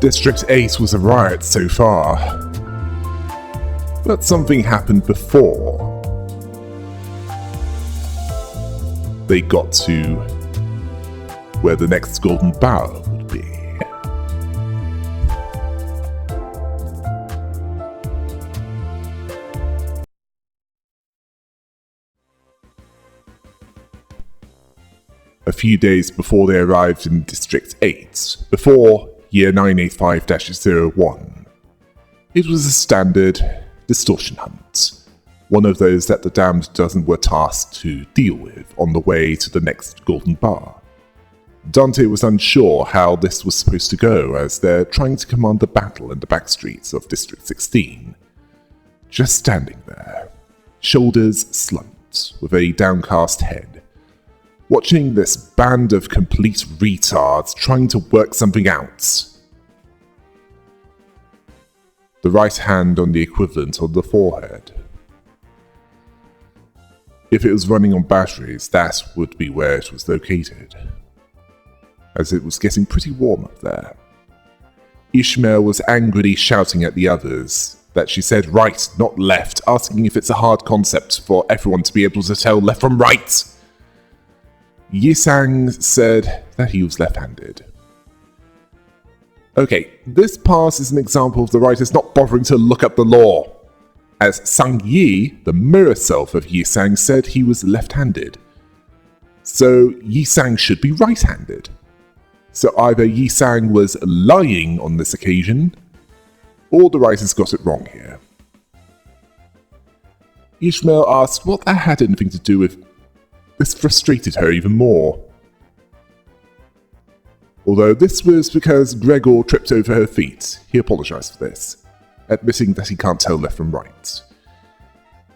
District 8 was a riot so far. But something happened before they got to where the next golden barrel would be. A few days before they arrived in District 8, before Year 985-01, it was a standard distortion hunt, one of those that the Damned Dozen were tasked to deal with on the way to the next golden bar. Dante was unsure how this was supposed to go as they're trying to command the battle in the backstreets of District 16. Just standing there, shoulders slumped, with a downcast head, watching this band of complete retards trying to work something out. The right hand on the equivalent on the forehead. If it was running on batteries, that would be where it was located, as it was getting pretty warm up there. Ishmael was angrily shouting at the others that she said right, not left, asking if it's a hard concept for everyone to be able to tell left from right. Yisang said that he was left-handed. Okay, this pass is an example of the writers not bothering to look up the law, as Sang Yi, the mirror self of Yisang, said he was left-handed. So Yisang should be right-handed. So either Yisang was lying on this occasion, or the writers got it wrong here. Ishmael asked what that had anything to do with. This frustrated her even more. Although this was because Gregor tripped over her feet, he apologized for this, admitting that he can't tell left from right.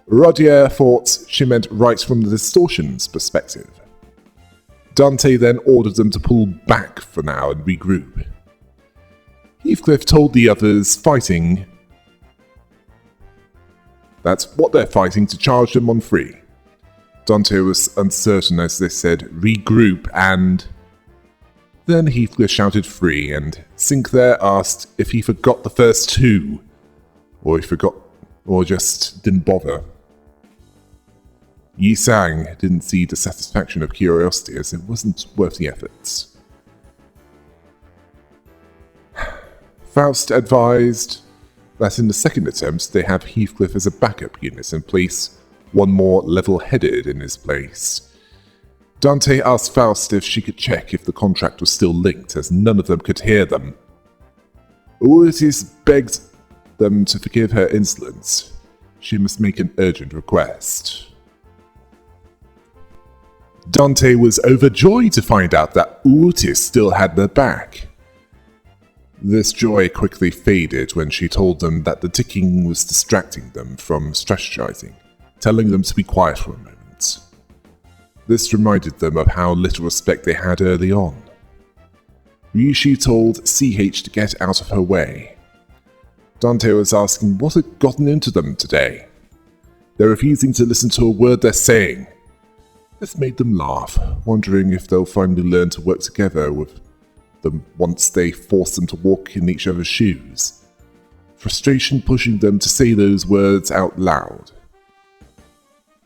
Rodier thought she meant right from the distortion's perspective. Dante then ordered them to pull back for now and regroup. Heathcliff told the others fighting that's what they're fighting to charge them on free. Dante was uncertain as they said regroup, and then Heathcliff shouted free, and Sinclair asked if he forgot the first two, or he forgot, or just didn't bother. Yi Sang didn't see the satisfaction of curiosity as it wasn't worth the efforts. Faust advised that in the second attempt they have Heathcliff as a backup unit in place one more level-headed in his place. Dante asked Faust if she could check if the contract was still linked, as none of them could hear them. Otis begged them to forgive her insolence. She must make an urgent request. Dante was overjoyed to find out that Otis still had their back. This joy quickly faded when she told them that the ticking was distracting them from strategizing, telling them to be quiet for a moment. This reminded them of how little respect they had early on. Ryushi told CH to get out of her way. Dante was asking what had gotten into them today. They're refusing to listen to a word they're saying. This made them laugh, wondering if they'll finally learn to work together with them once they force them to walk in each other's shoes. Frustration pushing them to say those words out loud.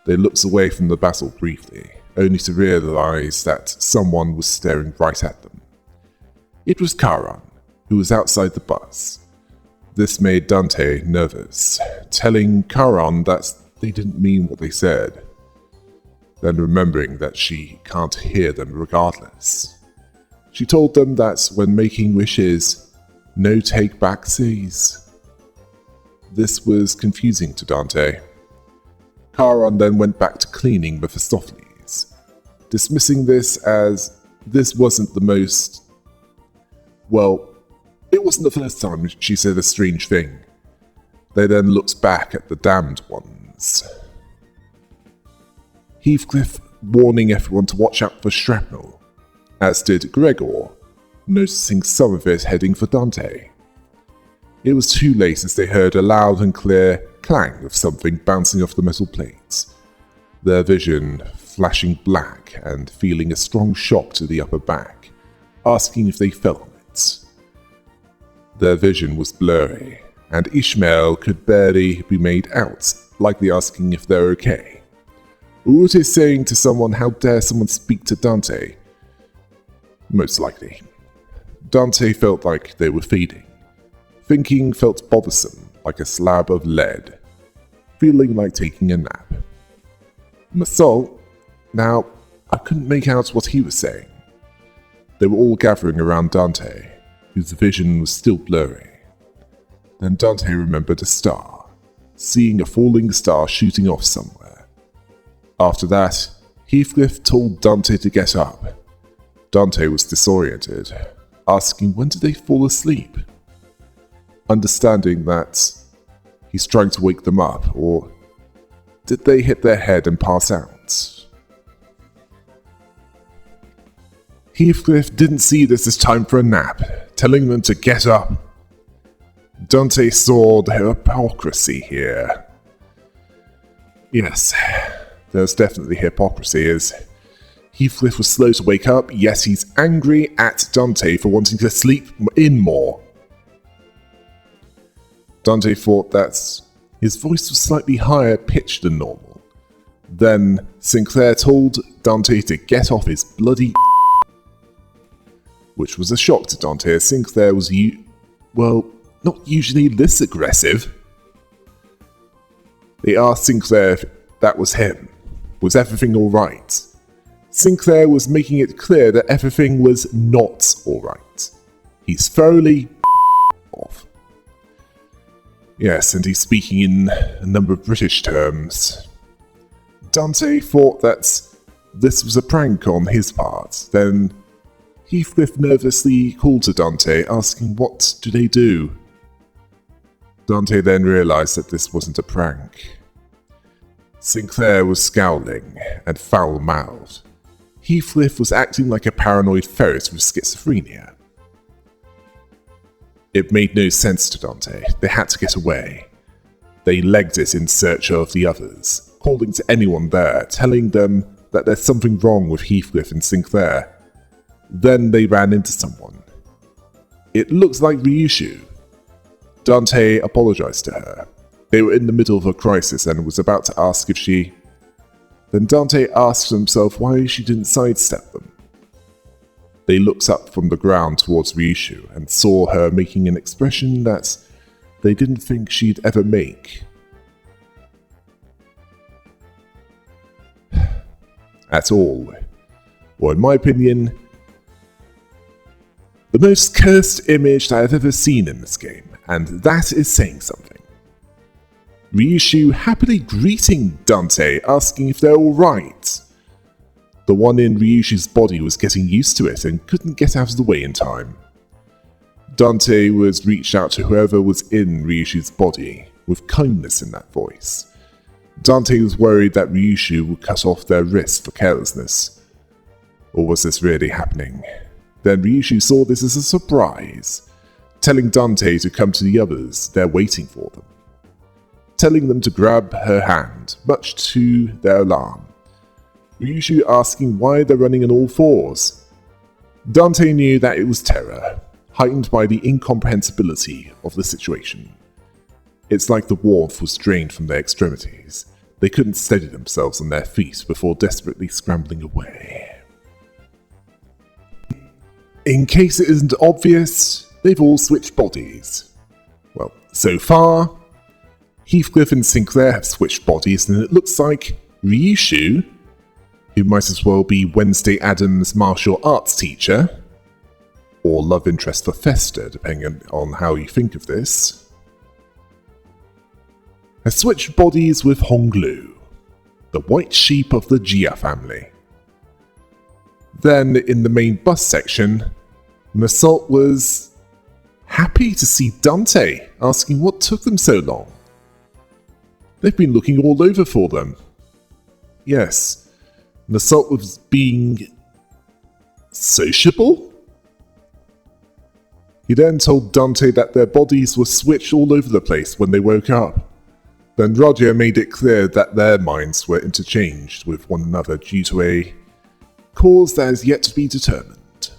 They looked away from the battle briefly, only to realize that someone was staring right at them. It was Charon, who was outside the bus. This made Dante nervous, telling Charon that they didn't mean what they said, then remembering that she can't hear them regardless. She told them that when making wishes, no take-backsies. This was confusing to Dante. Charon then went back to cleaning Mephistopheles, dismissing this as this wasn't the most. Well, it wasn't the first time she said a strange thing. They then looked back at the damned ones. Heathcliff warning everyone to watch out for shrapnel, as did Gregor, noticing some of it heading for Dante. It was too late as they heard a loud and clear clang of something bouncing off the metal plates, their vision flashing black and feeling a strong shock to the upper back, asking if they fell on it. Their vision was blurry, and Ishmael could barely be made out, likely asking if they're okay. Otis saying to someone, "How dare someone speak to Dante?" Most likely. Dante felt like they were feeding. Thinking felt bothersome, like a slab of lead. Feeling like taking a nap. Masol, now, I couldn't make out what he was saying. They were all gathering around Dante, whose vision was still blurry. Then Dante remembered a star, seeing a falling star shooting off somewhere. After that, Heathcliff told Dante to get up. Dante was disoriented, asking when did they fall asleep? Understanding that he's trying to wake them up, or did they hit their head and pass out? Heathcliff didn't see this as time for a nap, telling them to get up. Dante saw the hypocrisy here. Yes, there's definitely hypocrisy, as Heathcliff was slow to wake up, yet he's angry at Dante for wanting to sleep in more. Dante thought that his voice was slightly higher pitched than normal. Then Sinclair told Dante to get off his bloody which was a shock to Dante, as Sinclair was not usually this aggressive. They asked Sinclair if that was him. Was everything alright? Sinclair was making it clear that everything was not alright. He's thoroughly off. Yes, and he's speaking in a number of British terms. Dante thought that this was a prank on his part. Then Heathcliff nervously called to Dante, asking what do they do? Dante then realised that this wasn't a prank. Sinclair was scowling and foul-mouthed. Heathcliff was acting like a paranoid ferret with schizophrenia. It made no sense to Dante. They had to get away. They legged it in search of the others, calling to anyone there, telling them that there's something wrong with Heathcliff and Sinclair. Then they ran into someone. It looks like Ryushu. Dante apologized to her. They were in the middle of a crisis and was about to ask if she... Then Dante asked himself why she didn't sidestep them. They looked up from the ground towards Ryushu and saw her making an expression that they didn't think she'd ever make. At all. Or in my opinion, the most cursed image that I've ever seen in this game, and that is saying something. Ryushu happily greeting Dante, asking if they're alright. The one in Ryushu's body was getting used to it and couldn't get out of the way in time. Dante was reached out to whoever was in Ryushu's body, with kindness in that voice. Dante was worried that Ryushu would cut off their wrist for carelessness. Or was this really happening? Then Ryushu saw this as a surprise, telling Dante to come to the others, they're waiting for them. Telling them to grab her hand, much to their alarm. Ryushu asking why they're running on all fours. Dante knew that it was terror, heightened by the incomprehensibility of the situation. It's like the warmth was drained from their extremities. They couldn't steady themselves on their feet before desperately scrambling away. In case it isn't obvious, they've all switched bodies. Well, so far, Heathcliff and Sinclair have switched bodies, and it looks like Ryushu, who might as well be Wednesday Addams' martial arts teacher, or love interest for Fester, depending on how you think of this, has switched bodies with Honglu, the white sheep of the Jia family. Then, in the main bus section, Massault was happy to see Dante, asking what took them so long. They've been looking all over for them. Yes, Massault was being sociable? He then told Dante that their bodies were switched all over the place when they woke up. Then Roger made it clear that their minds were interchanged with one another due to a cause that is yet to be determined.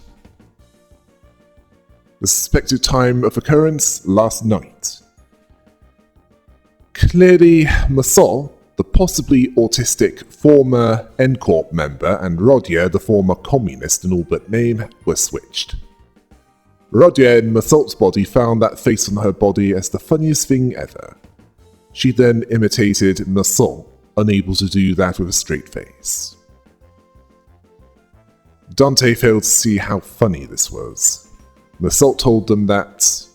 The suspected time of occurrence last night. Clearly, Massol, the possibly autistic former N-Corp member, and Rodier, the former communist in all but name, were switched. Rodier in Massol's body found that face on her body as the funniest thing ever. She then imitated Massol, unable to do that with a straight face. Dante failed to see how funny this was. Massol told them that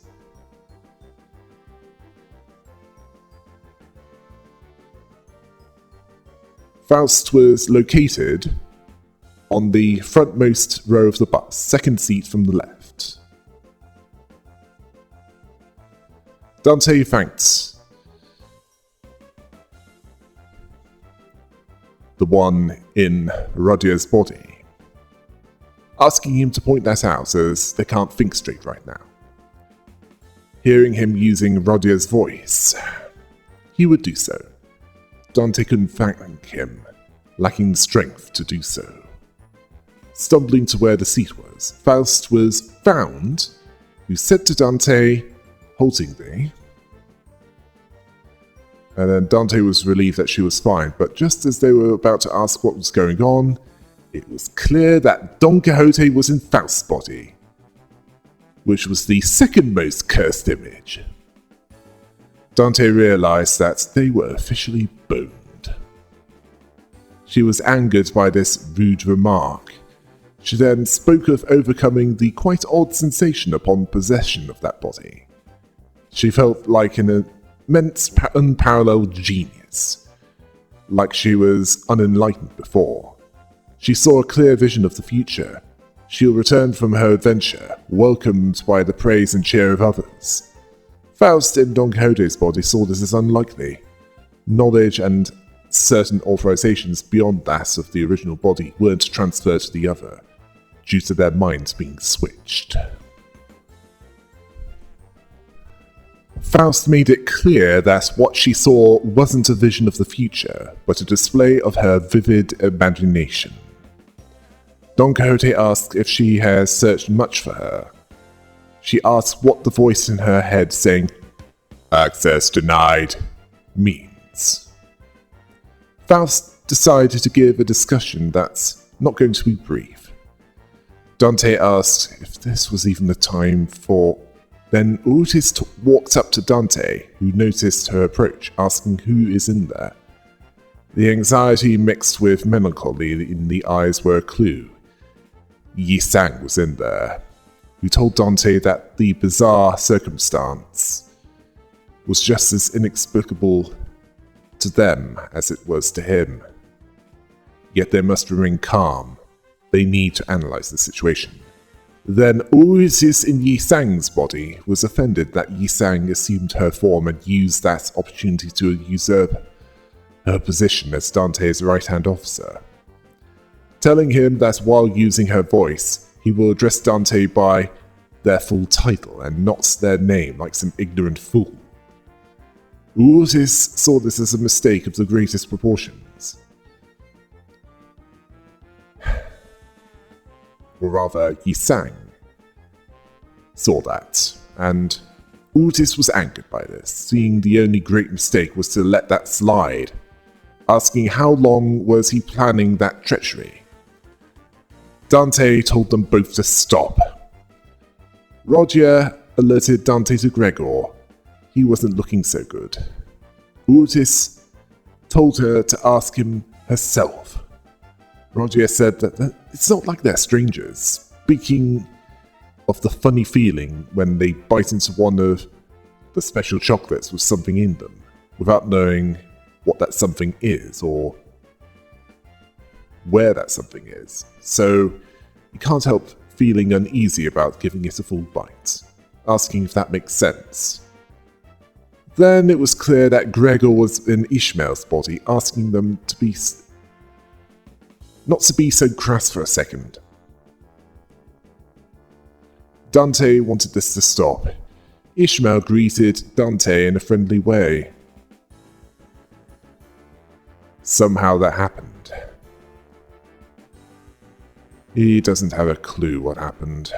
Faust was located on the frontmost row of the bus, second seat from the left. Dante thanked the one in Rodier's body, asking him to point that out as they can't think straight right now. Hearing him using Rodier's voice, he would do so. Dante couldn't thank him, lacking the strength to do so. Stumbling to where the seat was, Faust was found, who said to Dante, haltingly, and then Dante was relieved that she was fine, but just as they were about to ask what was going on, it was clear that Don Quixote was in Faust's body, which was the second most cursed image. Dante realized that they were officially boned. She was angered by this rude remark. She then spoke of overcoming the quite odd sensation upon possession of that body. She felt like an immense, unparalleled genius, like she was unenlightened before. She saw a clear vision of the future. She'll return from her adventure, welcomed by the praise and cheer of others. Faust in Don Quixote's body saw this as unlikely. Knowledge and certain authorizations beyond that of the original body weren't transferred to the other, due to their minds being switched. Faust made it clear that what she saw wasn't a vision of the future, but a display of her vivid imagination. Don Quixote asked if she has searched much for her. She asked what the voice in her head saying, "Access denied," means. Faust decided to give a discussion that's not going to be brief. Dante asked if this was even the time for... Then Otis walked up to Dante, who noticed her approach, asking who is in there. The anxiety mixed with melancholy in the eyes were a clue. Yi Sang was in there, who told Dante that the bizarre circumstance was just as inexplicable to them as it was to him. Yet they must remain calm. They need to analyze the situation. Then Otis in Yi Sang's body was offended that Yi Sang assumed her form and used that opportunity to usurp her position as Dante's right-hand officer. Telling him that while using her voice, he will address Dante by their full title and not their name like some ignorant fool. Otis saw this as a mistake of the greatest proportions. Or rather, Yi Sang saw that, and Otis was angered by this, seeing the only great mistake was to let that slide, asking how long was he planning that treachery. Dante told them both to stop. Roger alerted Dante to Gregor. He wasn't looking so good. Otis told her to ask him herself. Roger said that it's not like they're strangers, speaking of the funny feeling when they bite into one of the special chocolates with something in them, without knowing what that something is or where that something is. So you can't help feeling uneasy about giving it a full bite, asking if that makes sense. Then it was clear that Gregor was in Ishmael's body, asking them to be not to be so crass for a second. Dante wanted this to stop. Ishmael greeted Dante in a friendly way. Somehow that happened. He doesn't have a clue what happened.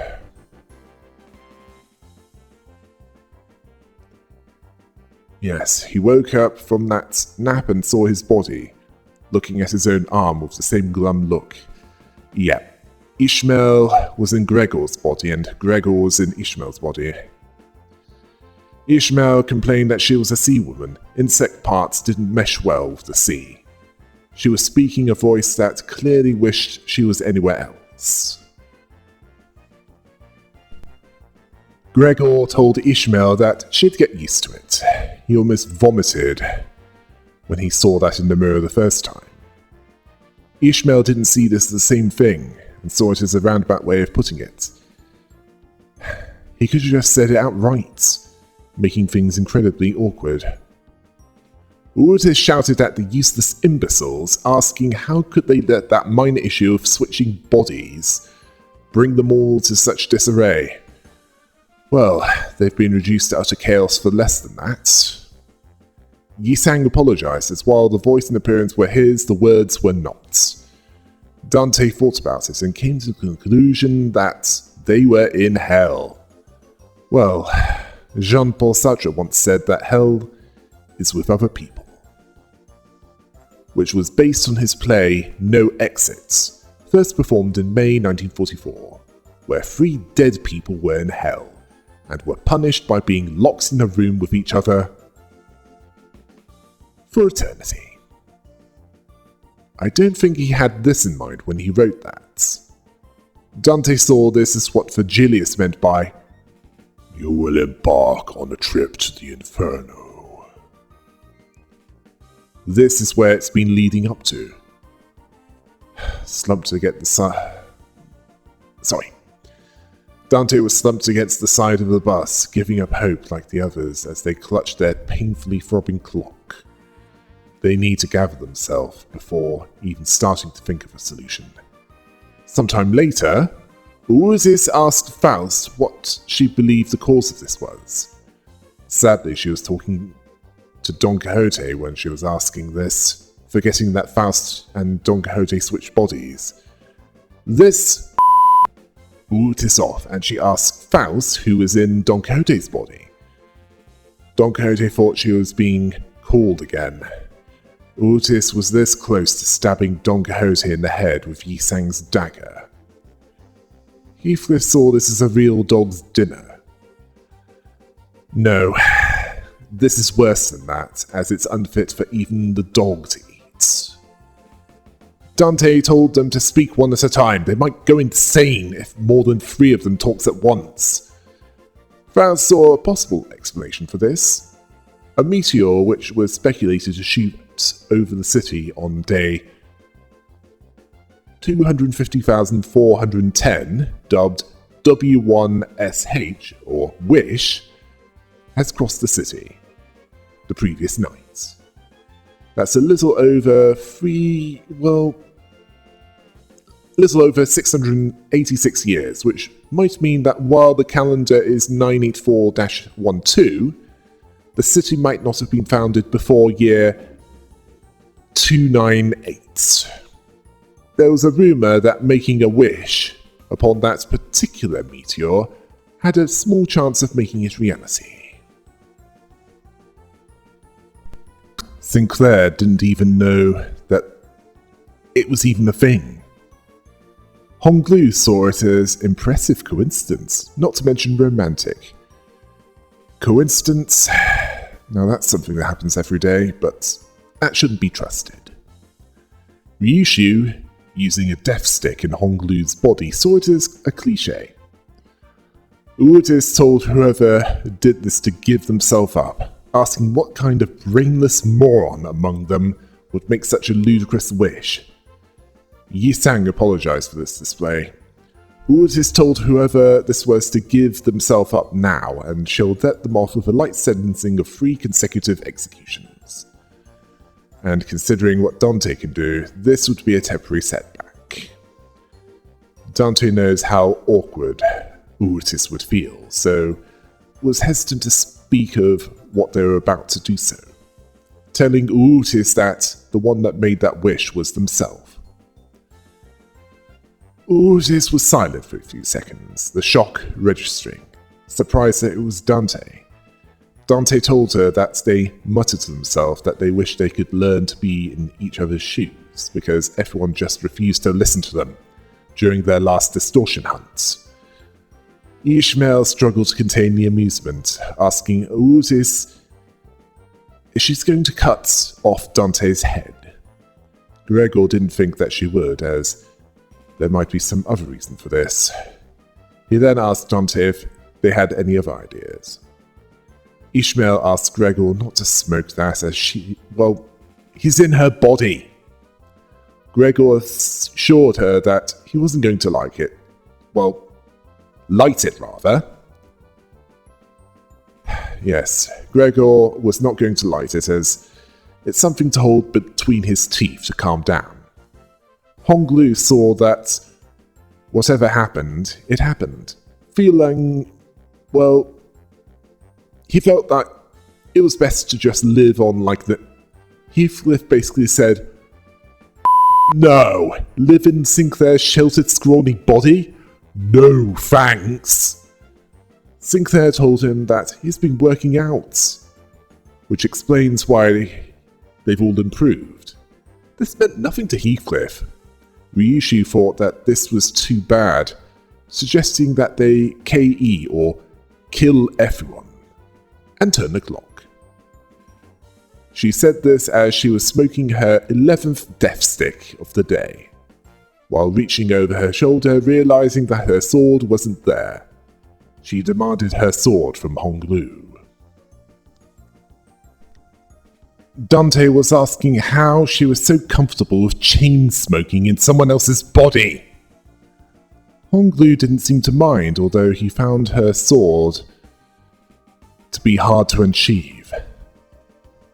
Yes, he woke up from that nap and saw his body, looking at his own arm with the same glum look. Yep, Ishmael was in Gregor's body and Gregor was in Ishmael's body. Ishmael complained that she was a sea woman. Insect parts didn't mesh well with the sea. She was speaking a voice that clearly wished she was anywhere else. Gregor told Ishmael that she'd get used to it. He almost vomited when he saw that in the mirror the first time. Ishmael didn't see this as the same thing and saw it as a roundabout way of putting it. He could have just said it outright, making things incredibly awkward. Otis shouted at the useless imbeciles, asking how could they let that minor issue of switching bodies bring them all to such disarray. Well, they've been reduced to utter chaos for less than that. Yisang apologized, as while the voice and appearance were his, the words were not. Dante thought about it and came to the conclusion that they were in hell. Well, Jean-Paul Sartre once said that hell is with other people, which was based on his play No Exits, first performed in May 1944, where 3 dead people were in hell and were punished by being locked in a room with each other for eternity. I don't think he had this in mind when he wrote that. Dante saw this as what Virgilius meant by, "You will embark on a trip to the inferno." This is where it's been leading up to. Dante was slumped against the side of the bus, giving up hope like the others as they clutched their painfully throbbing clock. They need to gather themselves before even starting to think of a solution. Sometime later, Oasis asked Faust what she believed the cause of this was. Sadly, she was talking to Don Quixote when she was asking this, forgetting that Faust and Don Quixote switched bodies. This Otis off, and she asked Faust who was in Don Quixote's body. Don Quixote thought she was being called again. Otis was this close to stabbing Don Quixote in the head with Yisang's dagger. Heathcliff saw this as a real dog's dinner. No, this is worse than that, as it's unfit for even the dog to eat. Dante told them to speak one at a time. They might go insane if more than 3 of them talks at once. Faust saw a possible explanation for this. A meteor which was speculated to shoot over the city on day 250,410, dubbed W1SH, or Wish, has crossed the city the previous night. That's a little over 686 years, which might mean that while the calendar is 984-12, the city might not have been founded before year 298. There was a rumor that making a wish upon that particular meteor had a small chance of making it reality. Sinclair didn't even know that it was even a thing. Honglu saw it as impressive coincidence, not to mention romantic. Coincidence? Now that's something that happens every day, but that shouldn't be trusted. Ryushu, using a death stick in Honglu's body, saw it as a cliché. Otis told whoever did this to give themselves up, asking what kind of brainless moron among them would make such a ludicrous wish. Yisang apologized for this display. Otis told whoever this was to give themselves up now, and she'll let them off with a light sentencing of 3 consecutive executions. And considering what Dante can do, this would be a temporary setback. Dante knows how awkward Otis would feel, so was hesitant to speak of what they were about to do so, telling Otis that the one that made that wish was themselves. Otis was silent for a few seconds, the shock registering, surprised that it was Dante. Dante told her that they muttered to themselves that they wished they could learn to be in each other's shoes, because everyone just refused to listen to them during their last distortion hunts. Ishmael struggled to contain the amusement, asking Otis if she's going to cut off Dante's head. Gregor didn't think that she would, as there might be some other reason for this. He then asked Dante if they had any other ideas. Ishmael asked Gregor not to smoke that, as he's in her body. Gregor assured her that he wasn't going to like it. Light it rather. Yes, Gregor was not going to light it, as it's something to hold between his teeth to calm down. Honglu saw that whatever happened, it happened. Feeling, he felt that it was best to just live on like that. Heathcliff basically said, "No, live in Sinclair's sheltered, scrawny body? No, thanks." Sinclair told him that he's been working out, which explains why they've all improved. This meant nothing to Heathcliff. Ryushu thought that this was too bad, suggesting that they KE or kill everyone and turn the clock. She said this as she was smoking her 11th death stick of the day, while reaching over her shoulder, realizing that her sword wasn't there. She demanded her sword from Honglu. Dante was asking how she was so comfortable with chain smoking in someone else's body. Honglu didn't seem to mind, although he found her sword to be hard to unsheathe.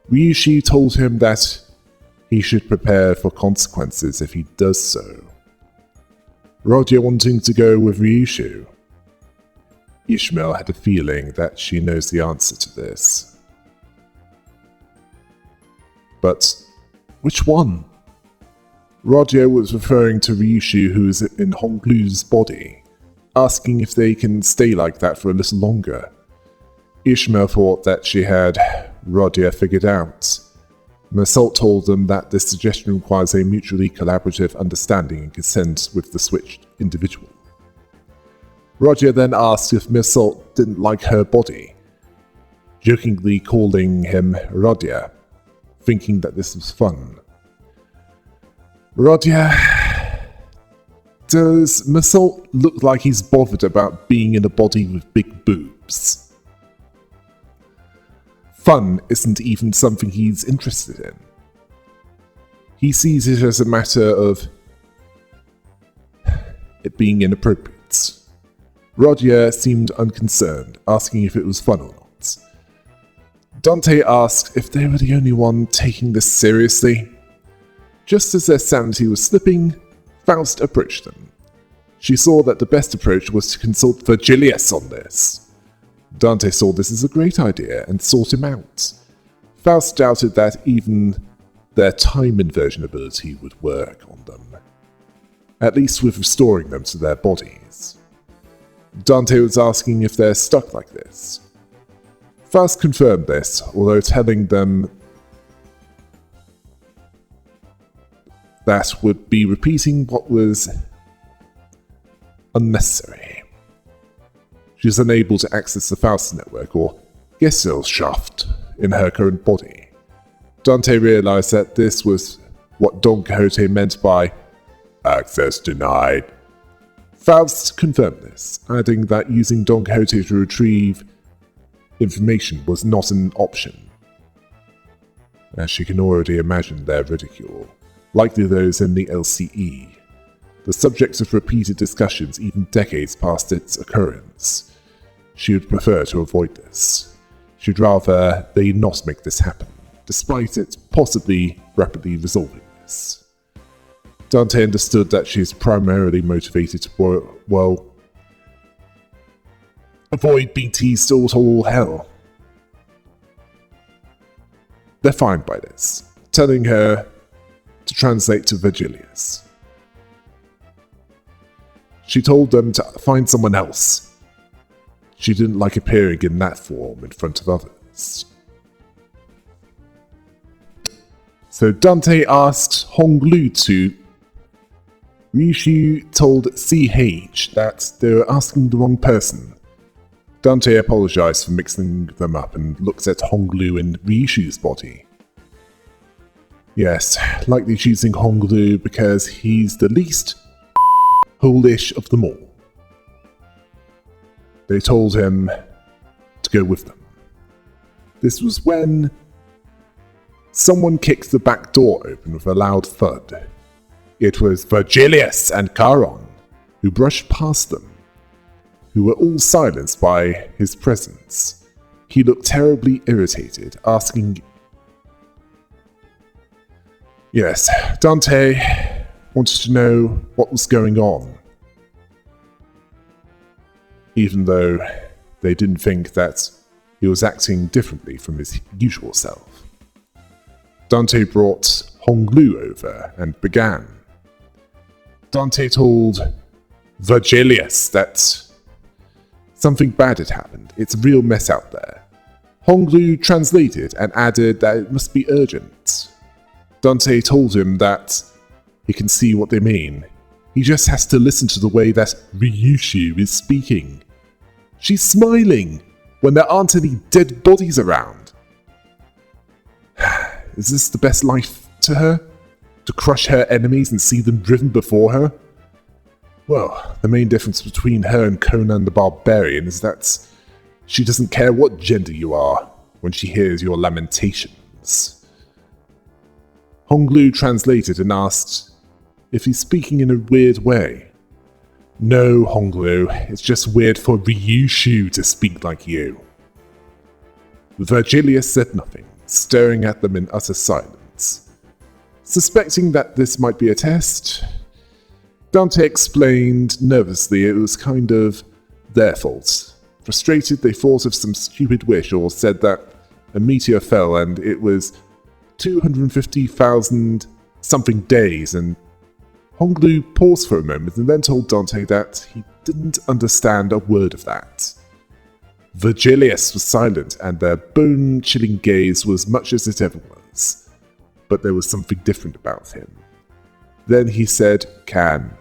Ryushi told him that he should prepare for consequences if he does so. Roger wanting to go with Ryushu. Ishmael had a feeling that she knows the answer to this. But which one? Roger was referring to Ryushu, who is in Honglu's body, asking if they can stay like that for a little longer. Ishmael thought that she had Roger figured out. Mersault told them that this suggestion requires a mutually collaborative understanding and consent with the switched individual. Roger then asked if Mersault didn't like her body, jokingly calling him Roger, thinking that this was fun. Roger, does Mersault look like he's bothered about being in a body with big boobs? Fun isn't even something he's interested in. He sees it as a matter of it being inappropriate. Roger seemed unconcerned, asking if it was fun or not. Dante asked if they were the only one taking this seriously. Just as their sanity was slipping, Faust approached them. She saw that the best approach was to consult Virgilius on this. Dante saw this as a great idea and sought him out. Faust doubted that even their time inversion ability would work on them, at least with restoring them to their bodies. Dante was asking if they're stuck like this. Faust confirmed this, although telling them that would be repeating what was unnecessary. She is unable to access the Faust network or Gesellschaft in her current body. Dante realized that this was what Don Quixote meant by access denied. Faust confirmed this, adding that using Don Quixote to retrieve information was not an option, as she can already imagine their ridicule, likely those in the LCE, the subject of repeated discussions even decades past its occurrence. She would prefer to avoid this. She'd rather they not make this happen, despite it possibly rapidly resolving this. Dante understood that she is primarily motivated to, avoid being teased to all hell. They're fine by this, telling her to translate to Virgilius. She told them to find someone else. She didn't like appearing in that form in front of others. So Dante asked Honglu to. Ryushu told CH that they were asking the wrong person. Dante apologized for mixing them up and looked at Honglu and Ryushu's body. Yes, likely choosing Honglu because he's the least hoolish of them all. They told him to go with them. This was when someone kicked the back door open with a loud thud. It was Virgilius and Charon, who brushed past them, who were all silenced by his presence. He looked terribly irritated, asking... Yes, Dante wanted to know what was going on, even though they didn't think that he was acting differently from his usual self. Dante brought Honglu over and began. Dante told Virgilius that something bad had happened. It's a real mess out there. Honglu translated and added that it must be urgent. Dante told him that he can see what they mean. He just has to listen to the way that Ryushu is speaking. She's smiling when there aren't any dead bodies around. Is this the best life to her? To crush her enemies and see them driven before her? Well, the main difference between her and Conan the Barbarian is that she doesn't care what gender you are when she hears your lamentations. Honglu translated and asked if he's speaking in a weird way. No, Honglu, it's just weird for Ryushu to speak like you. Virgilius said nothing, staring at them in utter silence. Suspecting that this might be a test, Dante explained nervously it was kind of their fault. Frustrated, they thought of some stupid wish or said that a meteor fell and it was 250,000 something days, and Honglu paused for a moment and then told Dante that he didn't understand a word of that. Virgilius was silent and their bone-chilling gaze was much as it ever was. But there was something different about him. Then he said, Candy,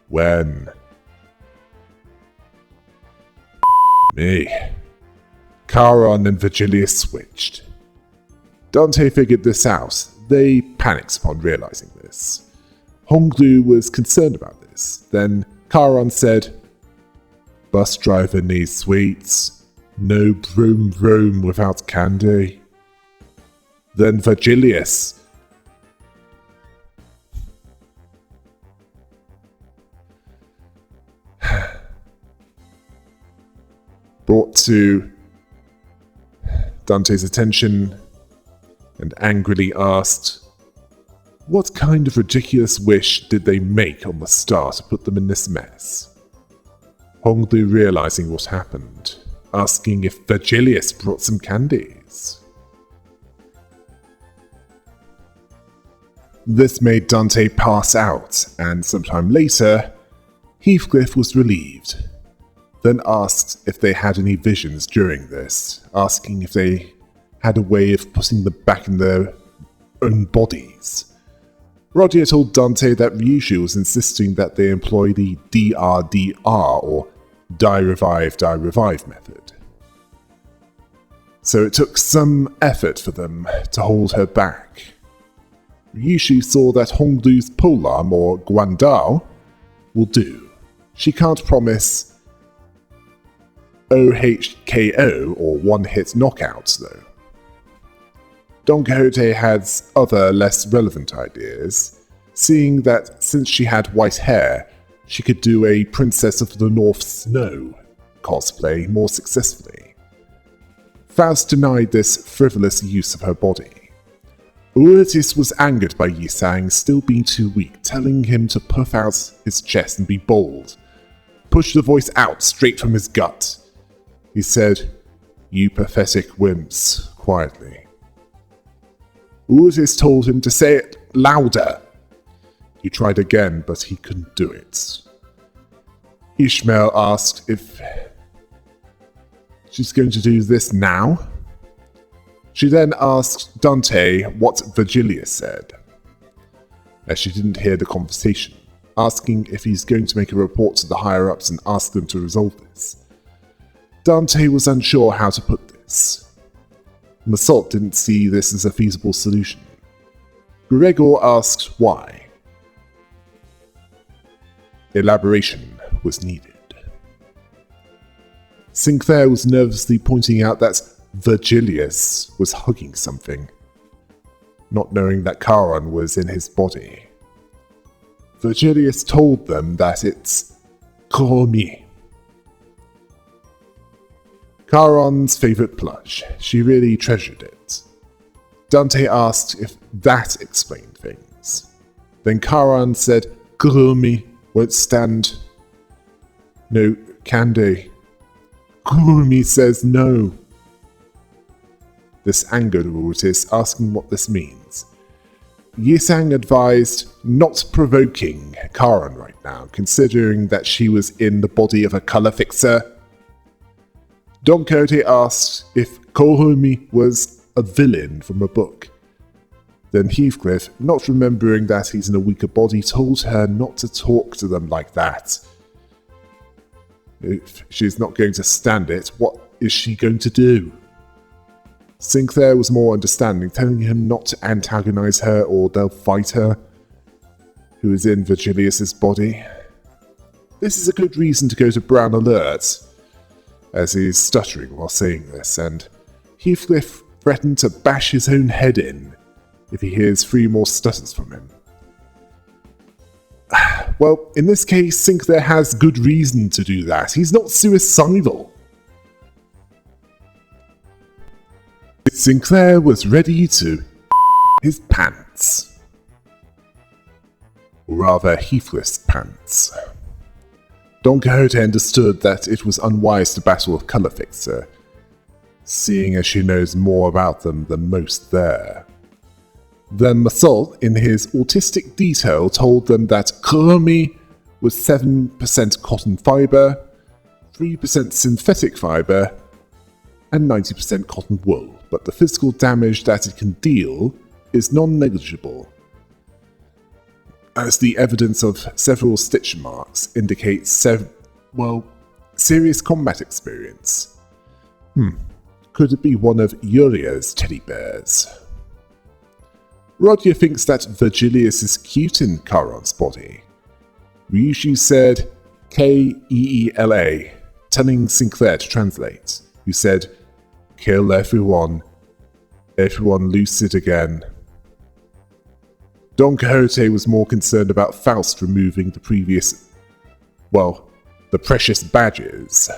when? Me. Charon and Virgilius switched. Dante figured this out. They panicked upon realizing this. Honglu was concerned about this. Then Charon said, Bus driver needs sweets. No vroom vroom without candy. Then Virgilius. Brought to Dante's attention and angrily asked, what kind of ridiculous wish did they make on the star to put them in this mess? Honglu realizing what happened, asking if Virgilius brought some candies. This made Dante pass out, and sometime later, Heathcliff was relieved, then asked if they had any visions during this, asking if they had a way of putting them back in their own bodies. Roger told Dante that Ryushu was insisting that they employ the DRDR, or Die Revive method. So it took some effort for them to hold her back. Ryushu saw that Honglu's polearm, or Guandao, will do. She can't promise OHKO, or one-hit knockouts, though. Don Quixote has other less relevant ideas, seeing that since she had white hair, she could do a Princess of the North Snow cosplay more successfully. Faust denied this frivolous use of her body. Urtis was angered by Yisang still being too weak, telling him to puff out his chest and be bold. Push the voice out straight from his gut. He said, "You pathetic wimps," quietly. Urtis told him to say it louder. He tried again, but he couldn't do it. Ishmael asked if She's going to do this now? She then asked Dante what Virgilius said, as she didn't hear the conversation, asking if he's going to make a report to the higher-ups and ask them to resolve this. Dante was unsure how to put this. Massault didn't see this as a feasible solution. Gregor asked why. Elaboration was needed. Sinclair was nervously pointing out that Virgilius was hugging something, not knowing that Charon was in his body. Virgilius told them that it's Komi, Charon's favourite plush. She really treasured it. Dante asked if that explained things. Then Charon said Komi won't stand no candy. Komi says no. This angered Otis, asking what this means. Yisang advised not provoking Charon right now, considering that she was in the body of a color fixer. Don Quixote asked if Kohomi was a villain from a book. Then Heathcliff, not remembering that he's in a weaker body, told her not to talk to them like that. If she's not going to stand it, what is she going to do? Sinclair was more understanding, telling him not to antagonize her or they'll fight her, who is in Virgilius's body. This is a good reason to go to Brown Alert, as he's stuttering while saying this, and Heathcliff threatened to bash his own head in if he hears 3 more stutters from him. Well, in this case, Sinclair has good reason to do that. He's not suicidal. Sinclair was ready to his pants. Or rather, Heathcliff's pants. Don Quixote understood that it was unwise to battle with Colour Fixer, seeing as she knows more about them than most there. Then Massault, in his autistic detail, told them that Kurumi was 7% cotton fibre, 3% synthetic fibre, and 90% cotton wool, but the physical damage that it can deal is non-negligible, as the evidence of several stitch marks indicates serious combat experience. Could it be one of Uria's teddy bears? Roger thinks that Virgilius is cute in Charon's body. Ryushu said Keela, telling Sinclair to translate, who said, "Kill everyone lucid again." Don Quixote was more concerned about Faust removing the precious badges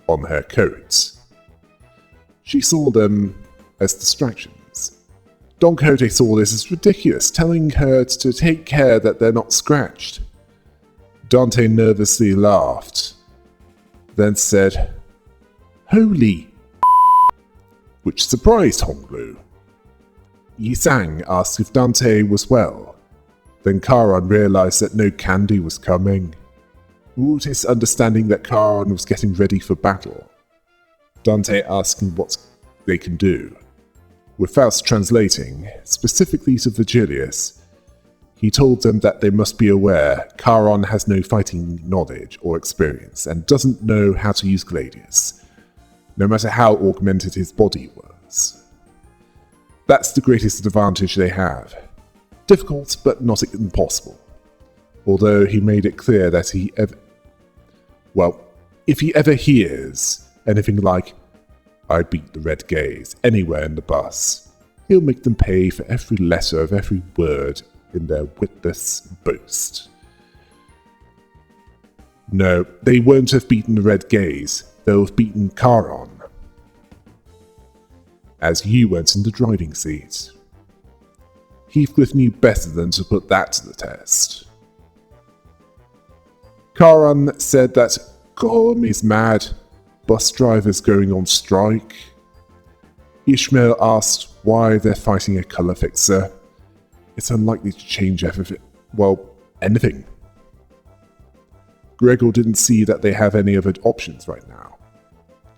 on her coat. She saw them as distractions. Don Quixote saw this as ridiculous, telling her to take care that they're not scratched. Dante nervously laughed, then said, "Holy," which surprised Honglu. Yisang asked if Dante was well. Then Charon realized that no candy was coming. Otis understanding that Charon was getting ready for battle. Dante asking what they can do. With Faust translating, specifically to Virgilius, he told them that they must be aware Charon has no fighting knowledge or experience and doesn't know how to use Gladius, no matter how augmented his body was. That's the greatest advantage they have. Difficult, but not impossible. Although he made it clear that if he ever hears anything like, "I beat the Red Gaze" anywhere in the bus, he'll make them pay for every letter of every word in their witless boast. No, they won't have beaten the Red Gaze, they'll have beaten Charon. As you weren't in the driving seat. Heathcliff knew better than to put that to the test. Charon said that Gormy's mad, bus drivers going on strike. Ishmael asked why they're fighting a colour fixer. It's unlikely to change anything. Gregor didn't see that they have any other options right now.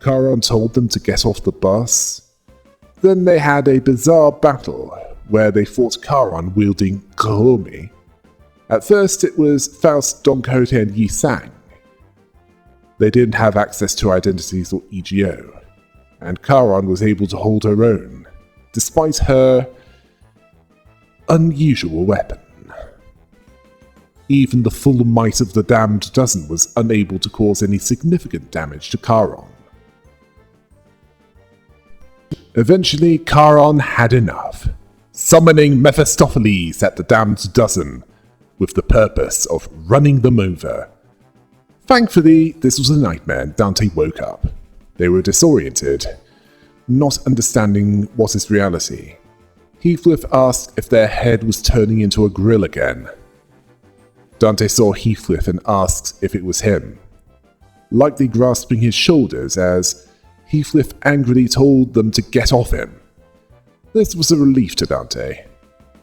Charon told them to get off the bus. Then they had a bizarre battle where they fought Charon wielding Kahomi. At first it was Faust, Don Quixote and Yi Sang. They didn't have access to identities or EGO, and Charon was able to hold her own, despite her unusual weapon. Even the full might of the damned dozen was unable to cause any significant damage to Charon. Eventually, Charon had enough, summoning Mephistopheles at the damned dozen, with the purpose of running them over. Thankfully, this was a nightmare and Dante woke up. They were disoriented, not understanding what is reality. Heathcliff asked if their head was turning into a grill again. Dante saw Heathcliff and asked if it was him, lightly grasping his shoulders as Heathcliff angrily told them to get off him. This was a relief to Dante.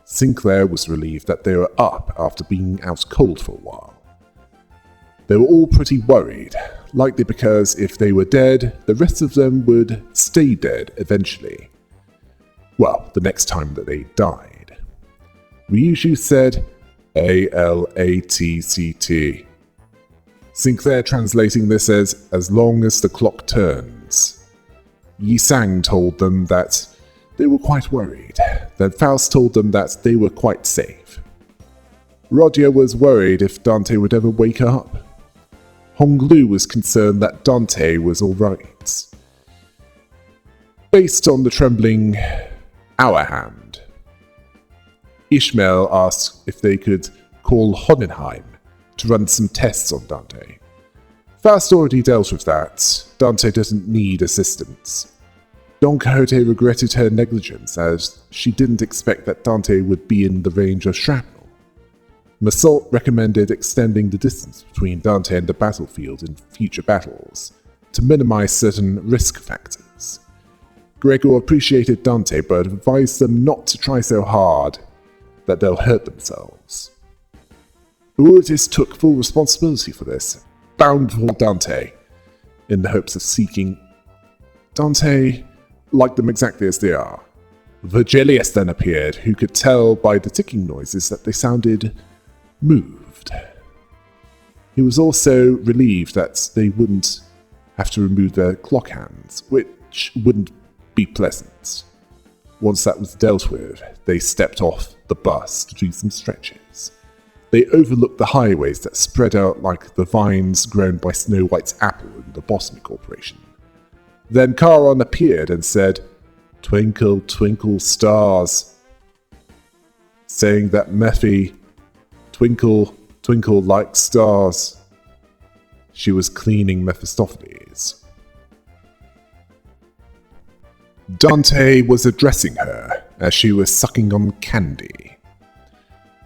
Sinclair was relieved that they were up after being out cold for a while. They were all pretty worried, likely because if they were dead, the rest of them would stay dead eventually. Well, the next time that they died. Ryushu said, ALATCT. Sinclair translating this as long as the clock turns. Yi Sang told them that they were quite worried. Then Faust told them that they were quite safe. Rodia was worried if Dante would ever wake up. Honglu was concerned that Dante was alright. Based on the trembling hour hand, Ishmael asked if they could call Hohenheim to run some tests on Dante. Faust already dealt with that. Dante doesn't need assistance. Don Quixote regretted her negligence as she didn't expect that Dante would be in the range of shrapnel. Massault recommended extending the distance between Dante and the battlefield in future battles to minimize certain risk factors. Gregor appreciated Dante but advised them not to try so hard that they'll hurt themselves. Urtis took full responsibility for this, bound for Dante, in the hopes of seeking. Dante liked them exactly as they are. Virgilius then appeared, who could tell by the ticking noises that they sounded moved. He was also relieved that they wouldn't have to remove their clock hands, which wouldn't be pleasant. Once that was dealt with, they stepped off the bus to do some stretches. They overlooked the highways that spread out like the vines grown by Snow White's apple in the Boston Corporation. Then Charon appeared and said, "Twinkle, twinkle, stars," saying that Mephi, twinkle, twinkle like stars. She was cleaning Mephistopheles. Dante was addressing her as she was sucking on candy,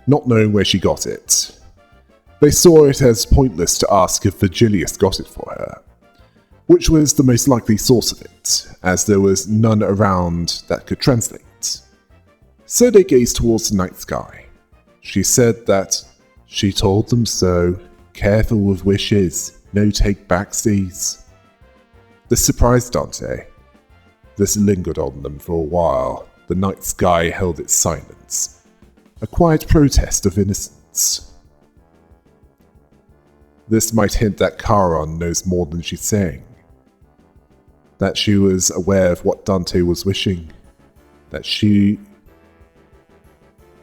not knowing where she got it. They saw it as pointless to ask if Virgilius got it for her, which was the most likely source of it, as there was none around that could translate. So they gazed towards the night sky. She said that she told them so, careful with wishes, no take backsies. This surprised Dante. This lingered on them for a while. The night sky held its silence, a quiet protest of innocence. This might hint that Charon knows more than she's saying. That she was aware of what Dante was wishing. That she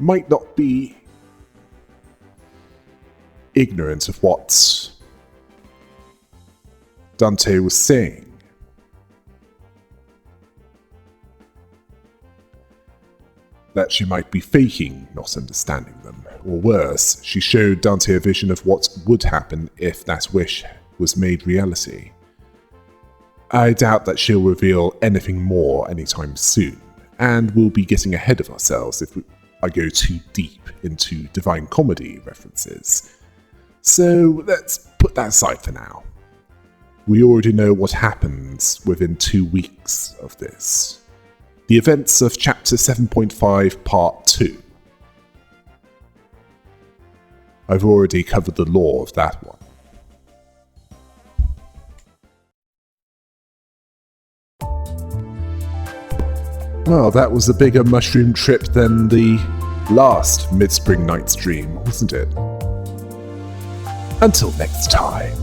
might not be ignorant of what Dante was saying. That she might be faking not understanding them, or worse, she showed Dante a vision of what would happen if that wish was made reality. I doubt that she'll reveal anything more anytime soon, and we'll be getting ahead of ourselves if I go too deep into Divine Comedy references. So let's put that aside for now. We already know what happens within 2 weeks of this. The events of Chapter 7.5 Part 2. I've already covered the lore of that one. Well, that was a bigger mushroom trip than the last Midspring night's dream, wasn't it? Until next time.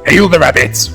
Hail the rabbit!